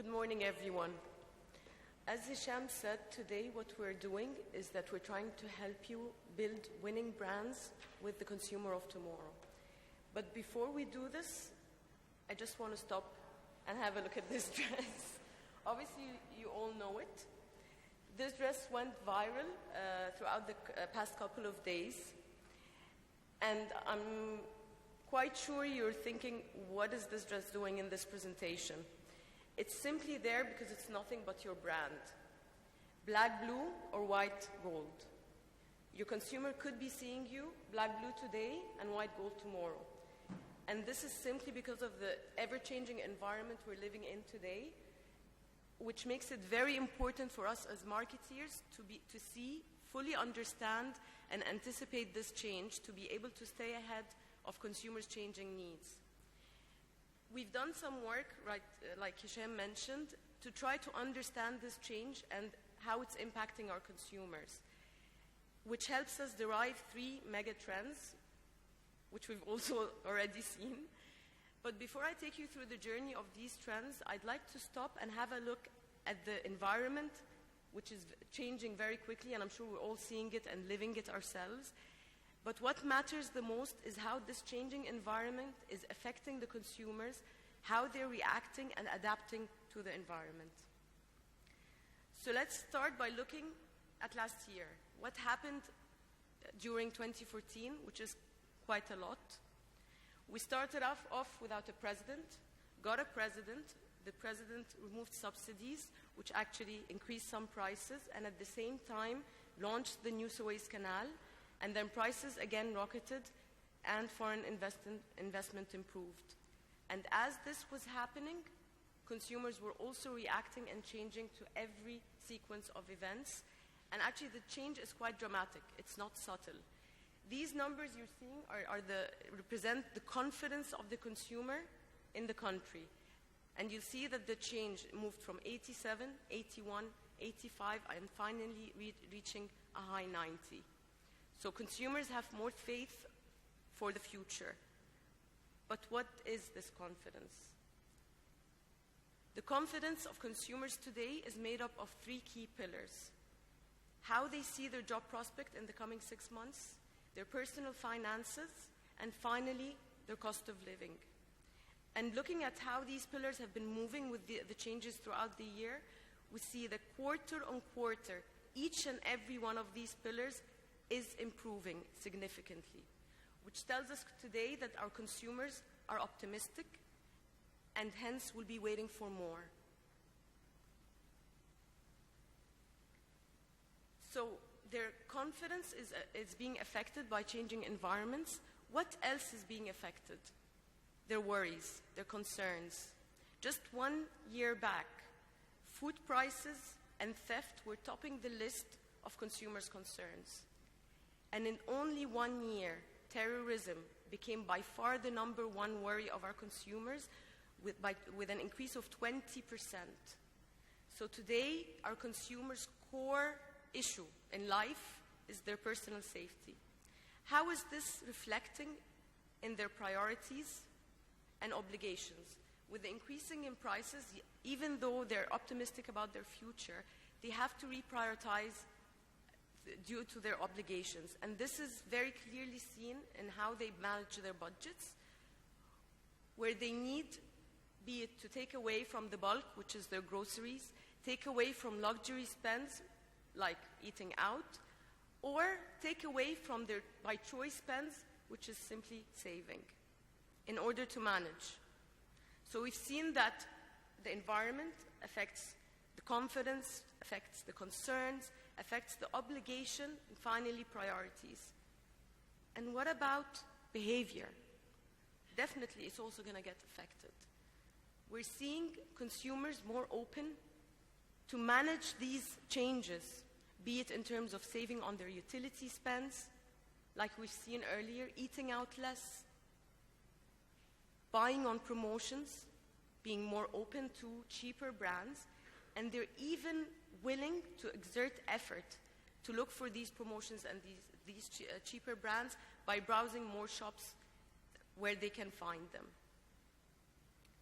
Good morning, everyone. As Hisham said, today what we're doing is that we're trying to help you build winning brands with the consumer of tomorrow. But before we do this, I just want to stop and have a look at this dress. Obviously, you all know it. This dress went viral throughout the past couple of days. And I'm quite sure you're thinking, what is this dress doing in this presentation? It's simply there because it's nothing but your brand. Black, blue, or white, gold. Your consumer could be seeing you black, blue today and white, gold tomorrow. And this is simply because of the ever-changing environment we're living in today, which makes it very important for us as marketeers to see, fully understand, and anticipate this change to be able to stay ahead of consumers' changing needs. We've done some work, like Hisham mentioned, to try to understand this change and how it's impacting our consumers, which helps us derive 3 megatrends, which we've also already seen. But before I take you through the journey of these trends, I'd like to stop and have a look at the environment, which is changing very quickly, and I'm sure we're all seeing it and living it ourselves. But what matters the most is how this changing environment is affecting the consumers, how they're reacting and adapting to the environment. So let's start by looking at last year. What happened during 2014, which is quite a lot. We started off without a president, got a president. The president removed subsidies, which actually increased some prices, and at the same time launched the new Suez Canal, and then prices again rocketed and foreign investment improved. And as this was happening, consumers were also reacting and changing to every sequence of events. And actually the change is quite dramatic. It's not subtle. These numbers you're seeing represent the confidence of the consumer in the country. And you'll see that the change moved from 87, 81, 85, and finally reaching a high 90. So consumers have more faith for the future. But what is this confidence? The confidence of consumers today is made up of 3 key pillars. How they see their job prospect in the coming 6 months, their personal finances, and finally, their cost of living. And looking at how these pillars have been moving with the changes throughout the year, we see that quarter on quarter, each and every one of these pillars is improving significantly, which tells us today that our consumers are optimistic and hence will be waiting for more. So their confidence is being affected by changing environments. What else is being affected? Their worries, their concerns. Just 1 year back, food prices and theft were topping the list of consumers' concerns. And in only 1 year, terrorism became by far the #1 worry of our consumers with an increase of 20%. So today, our consumers' core issue in life is their personal safety. How is this reflecting in their priorities and obligations? With the increasing in prices, even though they're optimistic about their future, they have to reprioritize due to their obligations. And this is very clearly seen in how they manage their budgets, where they need, be it to take away from the bulk, which is their groceries, take away from luxury spends, like eating out, or take away from their by choice spends, which is simply saving, in order to manage. So we've seen that the environment affects the confidence, affects the concerns, affects the obligation, and finally priorities. And what about behavior? Definitely it's also going to get affected. We're seeing consumers more open to manage these changes, be it in terms of saving on their utility spends, like we've seen earlier, eating out less, buying on promotions, being more open to cheaper brands, and they're even willing to exert effort to look for these promotions and these cheaper brands by browsing more shops where they can find them.